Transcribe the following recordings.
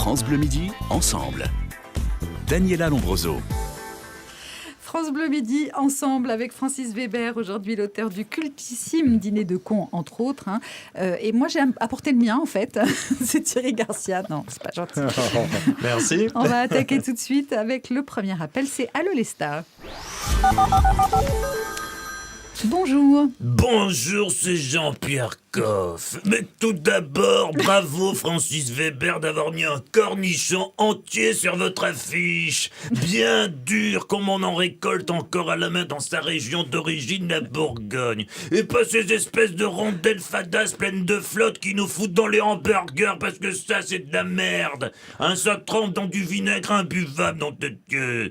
France Bleu Midi, ensemble. Daniela Lombroso. France Bleu Midi, ensemble avec Francis Weber, aujourd'hui l'auteur du cultissime Dîner de cons, entre autres. Et moi, j'ai apporté le mien, en fait. C'est Thierry Garcia. Non, c'est pas gentil. Merci. On va attaquer tout de suite avec le premier appel. C'est Allô les stars. Bonjour. Bonjour, c'est Jean-Pierre Coff. Mais tout d'abord, bravo Francis Weber d'avoir mis un cornichon entier sur votre affiche. Bien dur, comme on en récolte encore à la main dans sa région d'origine, la Bourgogne. Et pas ces espèces de rondelles fadas pleines de flotte qui nous foutent dans les hamburgers parce que ça, c'est de la merde. Ça trempe dans du vinaigre imbuvable, nom de Dieu.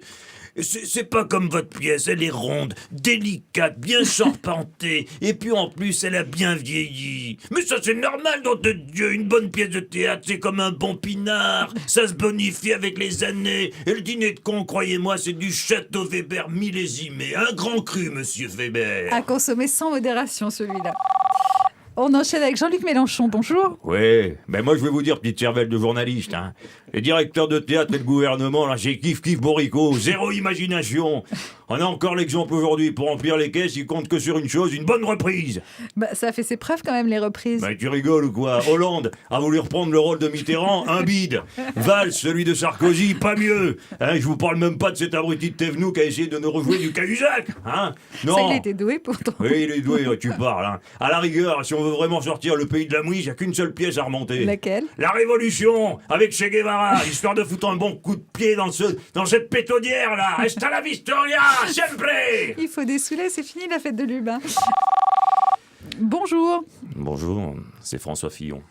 C'est pas comme votre pièce, elle est ronde, délicate, bien charpentée, et puis en plus elle a bien vieilli. Mais ça c'est normal, nom de Dieu, une bonne pièce de théâtre c'est comme un bon pinard, ça se bonifie avec les années, et le dîner de con, croyez-moi, c'est du Château Weber millésimé, un grand cru, monsieur Weber. À consommer sans modération, celui-là. On enchaîne avec Jean-Luc Mélenchon, bonjour. Ouais, ben moi je vais vous dire, petite cervelle de journaliste, les directeurs de théâtre et le gouvernement, là, j'ai kiff Borico, zéro imagination. On a encore l'exemple aujourd'hui, pour remplir les caisses, ils comptent que sur une chose, une bonne reprise. Ça a fait ses preuves quand même, les reprises. Ben tu rigoles ou quoi? Hollande a voulu reprendre le rôle de Mitterrand, un bide. Valls, celui de Sarkozy, pas mieux. Je vous parle même pas de cet abruti de Thévenoud qui a essayé de nous rejouer du Cahuzac. Non. Ça, il était doué pourtant. Oui, il est doué, tu parles. À la rigueur, si on veut vraiment sortir le pays de la mouise, il n'y a qu'une seule pièce à remonter. Laquelle? La Révolution, avec Che Guevara, histoire de foutre un bon coup de pied dans cette pétaudière là. Hasta la Victoria, siempre. Il faut dessouler, c'est fini la fête de Lubin. Bonjour. Bonjour, c'est François Fillon.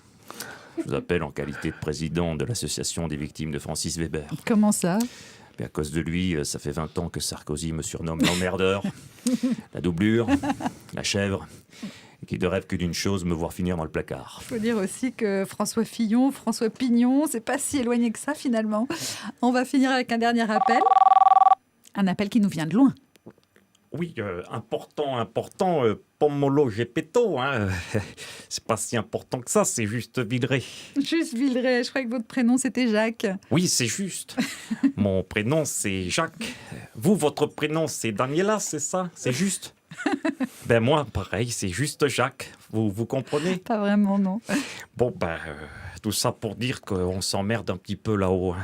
Je vous appelle en qualité de président de l'association des victimes de Francis Weber. Comment ça? À cause de lui, ça fait 20 ans que Sarkozy me surnomme l'emmerdeur, la doublure, la chèvre, et qui ne rêve que d'une chose, me voir finir dans le placard. Il faut dire aussi que François Fillon, François Pignon, c'est pas si éloigné que ça finalement. On va finir avec un dernier appel. Un appel qui nous vient de loin. Oui, important, Pomolo Gepetto, c'est pas si important que ça, c'est juste Villeray. Juste Villeray, je croyais que votre prénom c'était Jacques. Oui, c'est juste. Mon prénom c'est Jacques. Vous, votre prénom c'est Daniela, c'est ça? C'est juste? Ben moi, pareil, c'est juste Jacques. Vous comprenez? Pas vraiment, non. Bon, tout ça pour dire qu'on s'emmerde un petit peu là-haut.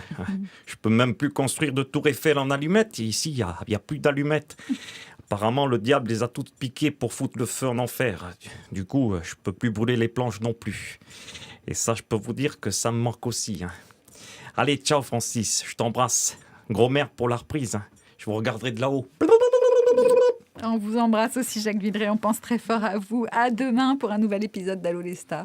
Je peux même plus construire de tour Eiffel en allumettes. Et ici, il y a plus d'allumettes. Apparemment, le diable les a toutes piquées pour foutre le feu en enfer. Du coup, je peux plus brûler les planches non plus. Et ça, je peux vous dire que ça me manque aussi. Allez, ciao Francis, je t'embrasse. Gros merde pour la reprise. Je vous regarderai de là-haut. On vous embrasse aussi, Jacques Villeray. On pense très fort à vous. À demain pour un nouvel épisode d'Allô les stars.